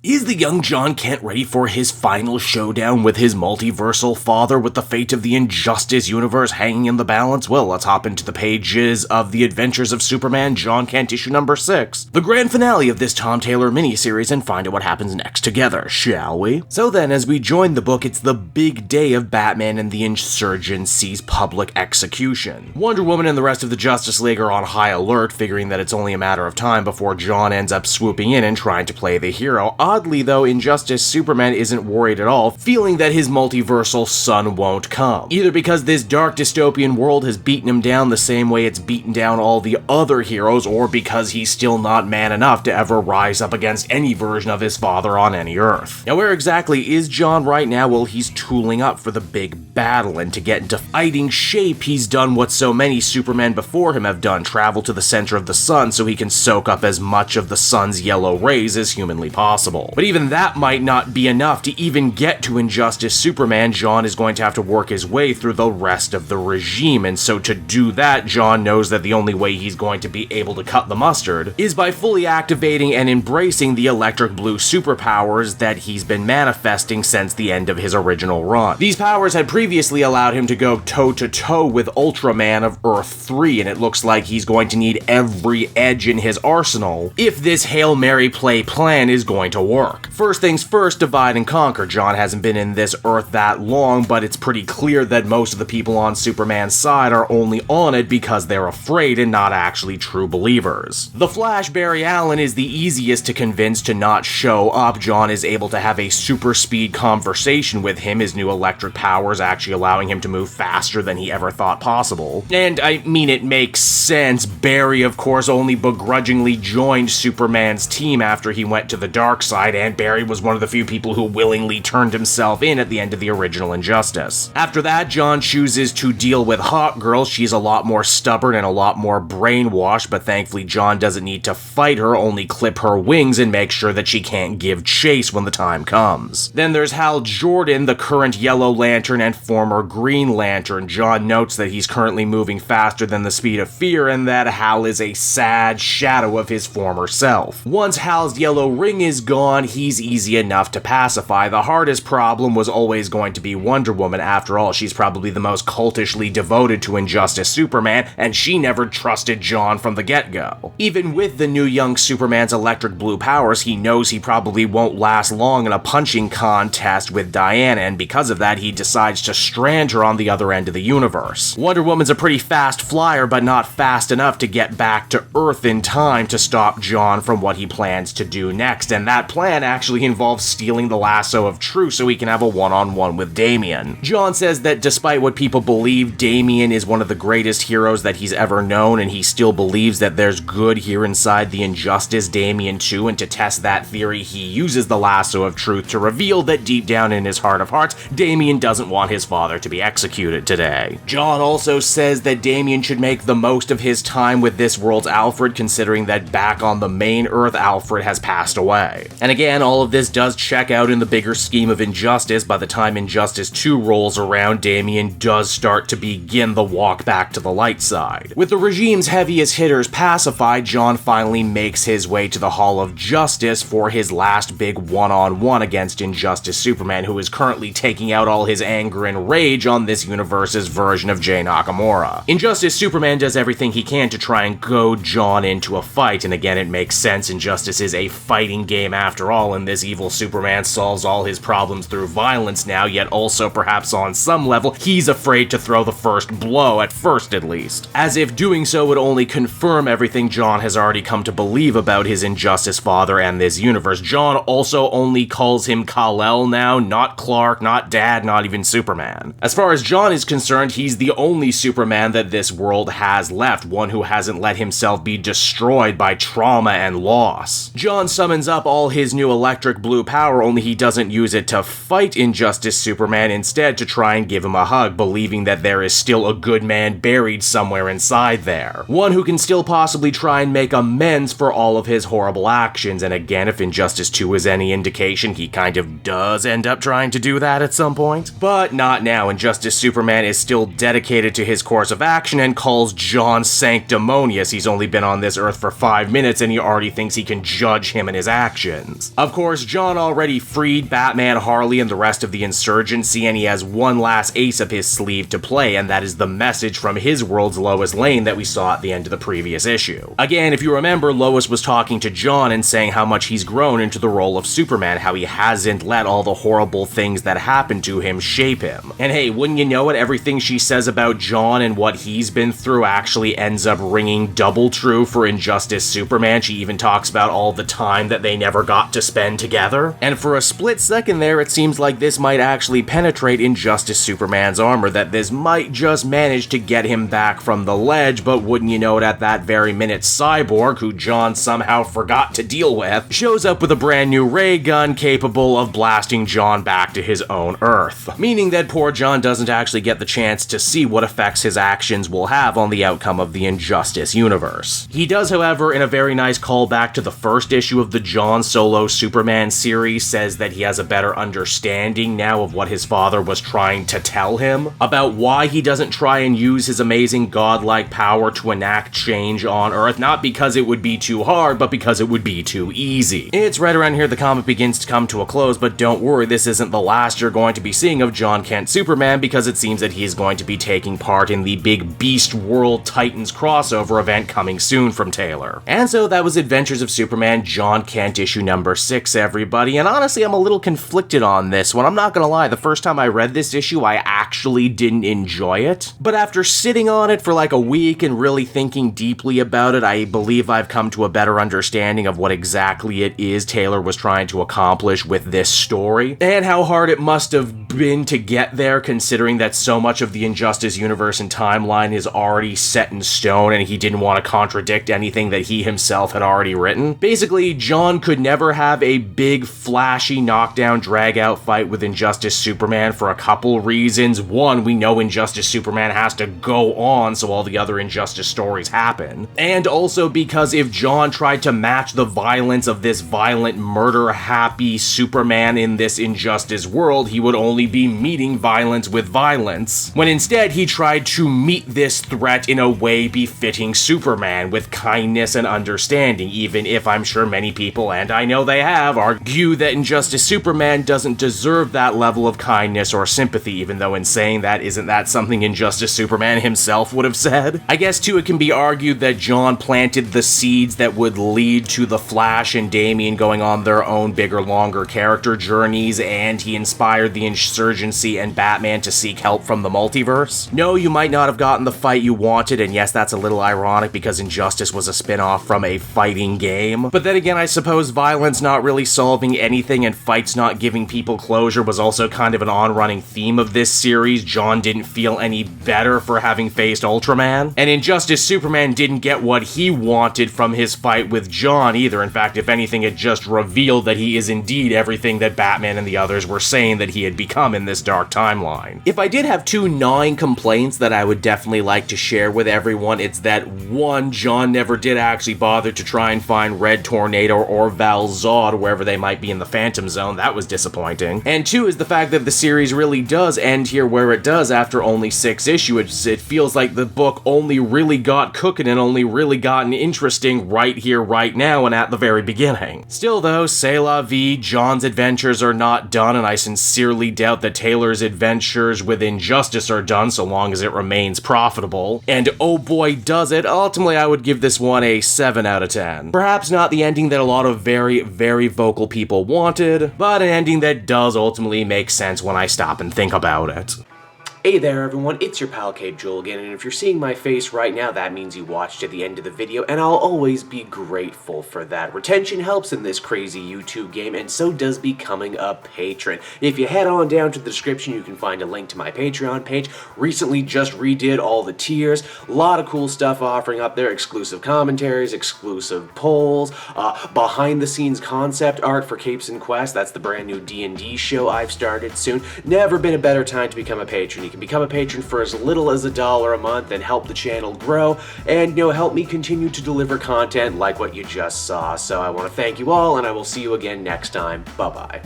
Is the young Jon Kent ready for his final showdown with his multiversal father, with the fate of the Injustice universe hanging in the balance? Well, let's hop into the pages of The Adventures of Superman Jon Kent issue number 6, the grand finale of this Tom Taylor miniseries, and find out what happens next together, shall we? So then, as we join the book, it's the big day of Batman and the Insurgency's public execution. Wonder Woman and the rest of the Justice League are on high alert, figuring that it's only a matter of time before Jon ends up swooping in and trying to play the hero. Oddly though, Injustice Superman isn't worried at all, feeling that his multiversal son won't come. Either because this dark dystopian world has beaten him down the same way it's beaten down all the other heroes, or because he's still not man enough to ever rise up against any version of his father on any Earth. Now where exactly is Jon right now? Well, he's tooling up for the big battle, and to get into fighting shape, he's done what so many Supermen before him have done: travel to the center of the sun so he can soak up as much of the sun's yellow rays as humanly possible. But even that might not be enough. To even get to Injustice Superman, Jon is going to have to work his way through the rest of the regime, and so to do that, Jon knows that the only way he's going to be able to cut the mustard is by fully activating and embracing the electric blue superpowers that he's been manifesting since the end of his original run. These powers had previously allowed him to go toe-to-toe with Ultraman of Earth 3, and it looks like he's going to need every edge in his arsenal if this Hail Mary play plan is going to work. First things first, divide and conquer. Jon hasn't been in this Earth that long, but it's pretty clear that most of the people on Superman's side are only on it because they're afraid and not actually true believers. The Flash, Barry Allen, is the easiest to convince to not show up. Jon is able to have a super speed conversation with him, his new electric powers actually allowing him to move faster than he ever thought possible. And I mean, it makes sense. Barry, of course, only begrudgingly joined Superman's team after he went to the dark side, and Barry was one of the few people who willingly turned himself in at the end of the original Injustice. After that, Jon chooses to deal with Hawkgirl. She's a lot more stubborn and a lot more brainwashed, but thankfully Jon doesn't need to fight her, only clip her wings and make sure that she can't give chase when the time comes. Then there's Hal Jordan, the current Yellow Lantern and former Green Lantern. Jon notes that he's currently moving faster than the speed of fear, and that Hal is a sad shadow of his former self. Once Hal's yellow ring is gone, he's easy enough to pacify. The hardest problem was always going to be Wonder Woman. After all, she's probably the most cultishly devoted to Injustice Superman, and she never trusted Jon from the get-go. Even with the new young Superman's electric blue powers, he knows he probably won't last long in a punching contest with Diana, and because of that, he decides to strand her on the other end of the universe. Wonder Woman's a pretty fast flyer, but not fast enough to get back to Earth in time to stop Jon from what he plans to do next, and that plan actually involves stealing the lasso of truth so he can have a one-on-one with Damian. Jon says that despite what people believe, Damian is one of the greatest heroes that he's ever known, and he still believes that there's good here inside the Injustice Damian too, and to test that theory, he uses the lasso of truth to reveal that deep down in his heart of hearts, Damian doesn't want his father to be executed today. Jon also says that Damian should make the most of his time with this world's Alfred, considering that back on the main Earth, Alfred has passed away. And again, all of this does check out in the bigger scheme of Injustice. By the time Injustice 2 rolls around, Damian does start to begin the walk back to the light side. With the regime's heaviest hitters pacified, Jon finally makes his way to the Hall of Justice for his last big one-on-one against Injustice Superman, who is currently taking out all his anger and rage on this universe's version of Jay Nakamura. Injustice Superman does everything he can to try and goad Jon into a fight, and again, it makes sense. Injustice is a fighting game after all, and this evil Superman solves all his problems through violence now, yet also perhaps on some level, he's afraid to throw the first blow, at first at least. As if doing so would only confirm everything Jon has already come to believe about his Injustice father and this universe. Jon also only calls him Kal-El now, not Clark, not Dad, not even Superman. As far as Jon is concerned, he's the only Superman that this world has left, one who hasn't let himself be destroyed by trauma and loss. Jon summons up all his new electric blue power, only he doesn't use it to fight Injustice Superman, instead to try and give him a hug, believing that there is still a good man buried somewhere inside there. One who can still possibly try and make amends for all of his horrible actions, and again, if Injustice 2 is any indication, he kind of does end up trying to do that at some point. But not now. Injustice Superman is still dedicated to his course of action and calls Jon sanctimonious. He's only been on this Earth for 5 minutes and he already thinks he can judge him and his actions. happens. Of course, Jon already freed Batman, Harley, and the rest of the insurgency, and he has one last ace up his sleeve to play, and that is the message from his world's Lois Lane that we saw at the end of the previous issue. Again, if you remember, Lois was talking to Jon and saying how much he's grown into the role of Superman, how he hasn't let all the horrible things that happened to him shape him. And hey, wouldn't you know it, everything she says about Jon and what he's been through actually ends up ringing double true for Injustice Superman. She even talks about all the time that they never got to spend together. And for a split second there, it seems like this might actually penetrate Injustice Superman's armor, that this might just manage to get him back from the ledge, but wouldn't you know it, at that very minute, Cyborg, who Jon somehow forgot to deal with, shows up with a brand new ray gun capable of blasting Jon back to his own Earth. Meaning that poor Jon doesn't actually get the chance to see what effects his actions will have on the outcome of the Injustice universe. He does, however, in a very nice callback to the first issue of the Jon Solo Superman series, says that he has a better understanding now of what his father was trying to tell him, about why he doesn't try and use his amazing godlike power to enact change on Earth, not because it would be too hard, but because it would be too easy. It's right around here the comic begins to come to a close, but don't worry, this isn't the last you're going to be seeing of Jon Kent Superman, because it seems that he is going to be taking part in the big Beast World Titans crossover event coming soon from Taylor. And so that was Adventures of Superman Jon Kent issue number 6, everybody, and honestly I'm a little conflicted on this one. I'm not gonna lie, the first time I read this issue I actually didn't enjoy it, but after sitting on it for like a week and really thinking deeply about it, I believe I've come to a better understanding of what exactly it is Taylor was trying to accomplish with this story, and how hard it must have been to get there, considering that so much of the Injustice universe and timeline is already set in stone and he didn't want to contradict anything that he himself had already written. Basically, Jon could never have a big, flashy, knockdown, drag-out fight with Injustice Superman for a couple reasons. One, we know Injustice Superman has to go on so all the other Injustice stories happen. And also because if Jon tried to match the violence of this violent, murder-happy Superman in this Injustice world, he would only be meeting violence with violence, when instead he tried to meet this threat in a way befitting Superman, with kindness and understanding, even if I'm sure many people, and I know they have, argue that Injustice Superman doesn't deserve that level of kindness or sympathy, even though in saying that, isn't that something Injustice Superman himself would have said? I guess too it can be argued that Jon planted the seeds that would lead to the Flash and Damian going on their own bigger, longer character journeys, and he inspired the insurgency and Batman to seek help from the multiverse. No, you might not have gotten the fight you wanted, and yes, that's a little ironic because Injustice was a spin-off from a fighting game, but then again, I suppose violence not really solving anything and fights not giving people closure was also kind of an on-running theme of this series. Jon didn't feel any better for having faced Ultraman, and Injustice Superman didn't get what he wanted from his fight with Jon either. In fact, if anything, it just revealed that he is indeed everything that Batman and the others were saying that he had become in this dark timeline. If I did have two gnawing complaints that I would definitely like to share with everyone, it's that one, Jon never did actually bother to try and find Red Tornado or Val Zod wherever they might be in the Phantom Zone. That was disappointing. And two is the fact that the series really does end here where it does after only 6 issues. It feels like the book only really got cooking and only really gotten interesting right here, right now, and at the very beginning. Still though, c'est la vie, Jon's adventures are not done, and I sincerely doubt that Taylor's adventures with Injustice are done so long as it remains profitable. And oh boy does it, ultimately I would give this one a 7 out of 10. Perhaps not the ending that a lot of very, very vocal people wanted, but an ending that does ultimately make sense when I stop and think about it. Hey there everyone, it's your pal Cape Joel again, and if you're seeing my face right now, that means you watched to the end of the video, and I'll always be grateful for that. Retention helps in this crazy YouTube game, and so does becoming a patron. If you head on down to the description, you can find a link to my Patreon page. Recently just redid all the tiers, a lot of cool stuff offering up there, exclusive commentaries, exclusive polls, behind the scenes concept art for Capes and Quest, that's the brand new D&D show I've started soon. Never been a better time to become a patron. You can become a patron for as little as $1 a month and help the channel grow and, help me continue to deliver content like what you just saw. So I want to thank you all, and I will see you again next time. Bye-bye.